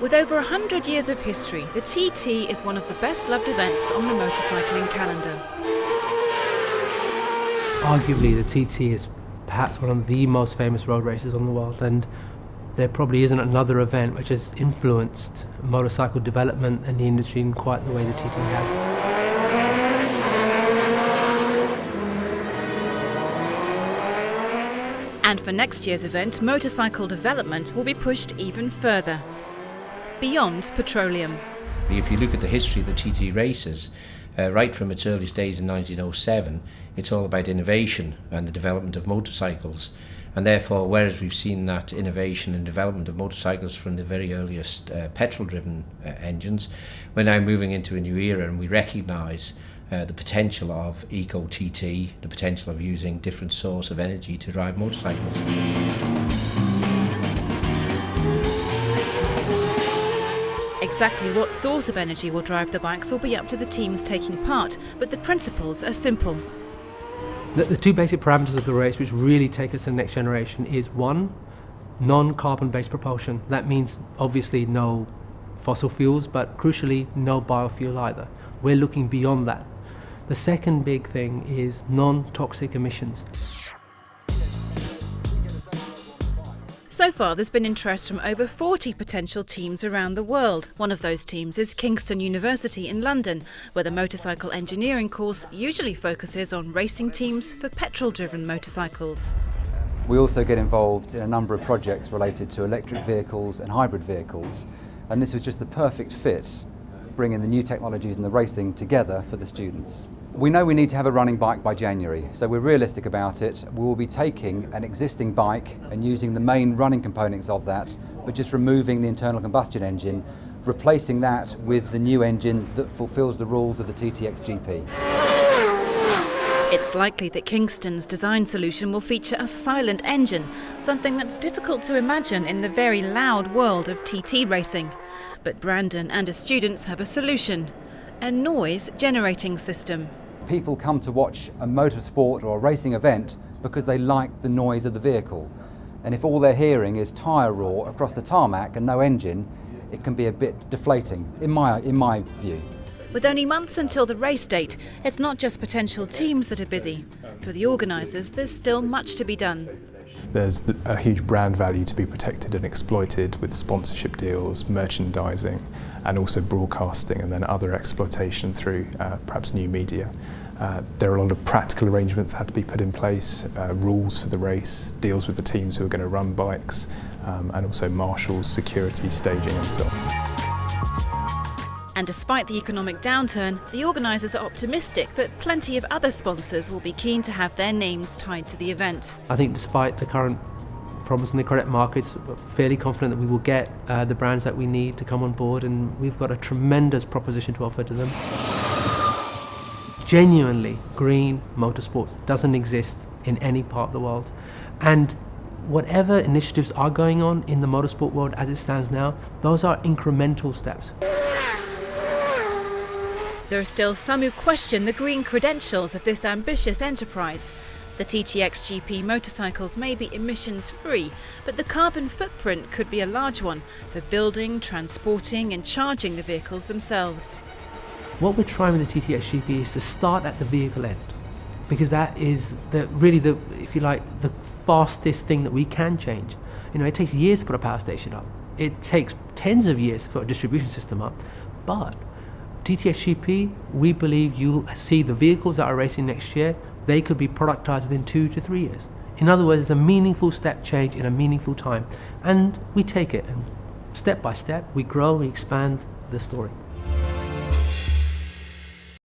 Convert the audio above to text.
With over 100 years of history, the TT is one of the best-loved events on the motorcycling calendar. Arguably, the TT is perhaps one of the most famous road races on the world, and there probably isn't another event which has influenced motorcycle development and the industry in quite the way the TT has. And for next year's event, motorcycle development will be pushed even further, beyond petroleum. If you look at the history of the TT races, right from its earliest days in 1907, it's all about innovation and the development of motorcycles. And therefore, whereas we've seen that innovation and development of motorcycles from the very earliest petrol-driven engines, we're now moving into a new era, and we recognise the potential of eco-TT, the potential of using different source of energy to drive motorcycles. Exactly what source of energy will drive the bikes will be up to the teams taking part, but the principles are simple. The two basic parameters of the race which really take us to the next generation is one, non-carbon based propulsion. That means obviously no fossil fuels, but crucially no biofuel either. We're looking beyond that. The second big thing is non-toxic emissions. So far, there's been interest from over 40 potential teams around the world. One of those teams is Kingston University in London, where the motorcycle engineering course usually focuses on racing teams for petrol-driven motorcycles. We also get involved in a number of projects related to electric vehicles and hybrid vehicles, and this was just the perfect fit, bringing the new technologies and the racing together for the students. We know we need to have a running bike by January, so we're realistic about it. We will be taking an existing bike and using the main running components of that, but just removing the internal combustion engine, replacing that with the new engine that fulfills the rules of the TTXGP. It's likely that Kingston's design solution will feature a silent engine, something that's difficult to imagine in the very loud world of TT racing. But Brandon and his students have a solution: a noise-generating system. People come to watch a motorsport or a racing event because they like the noise of the vehicle. And if all they're hearing is tyre roar across the tarmac and no engine, it can be a bit deflating, in my view. With only months until the race date, it's not just potential teams that are busy. For the organisers, there's still much to be done. There's a huge brand value to be protected and exploited with sponsorship deals, merchandising, and also broadcasting, and then other exploitation through perhaps new media. There are a lot of practical arrangements that have to be put in place, rules for the race, deals with the teams who are going to run bikes, and also marshals, security, staging and so on. And despite the economic downturn, the organisers are optimistic that plenty of other sponsors will be keen to have their names tied to the event. I think despite the current problems in the credit markets, we're fairly confident that we will get the brands that we need to come on board, and we've got a tremendous proposition to offer to them. Genuinely green motorsport doesn't exist in any part of the world, and whatever initiatives are going on in the motorsport world as it stands now, those are incremental steps. There are still some who question the green credentials of this ambitious enterprise. The TTXGP motorcycles may be emissions-free, but the carbon footprint could be a large one for building, transporting and charging the vehicles themselves. What we're trying with the TTXGP is to start at the vehicle end, because that is really the fastest thing that we can change. It takes years to put a power station up. It takes tens of years to put a distribution system up, but TTXGP, we believe you'll see the vehicles that are racing next year, they could be productized within 2 to 3 years. In other words, it's a meaningful step change in a meaningful time. And we take it, and step by step, we grow, we expand the story.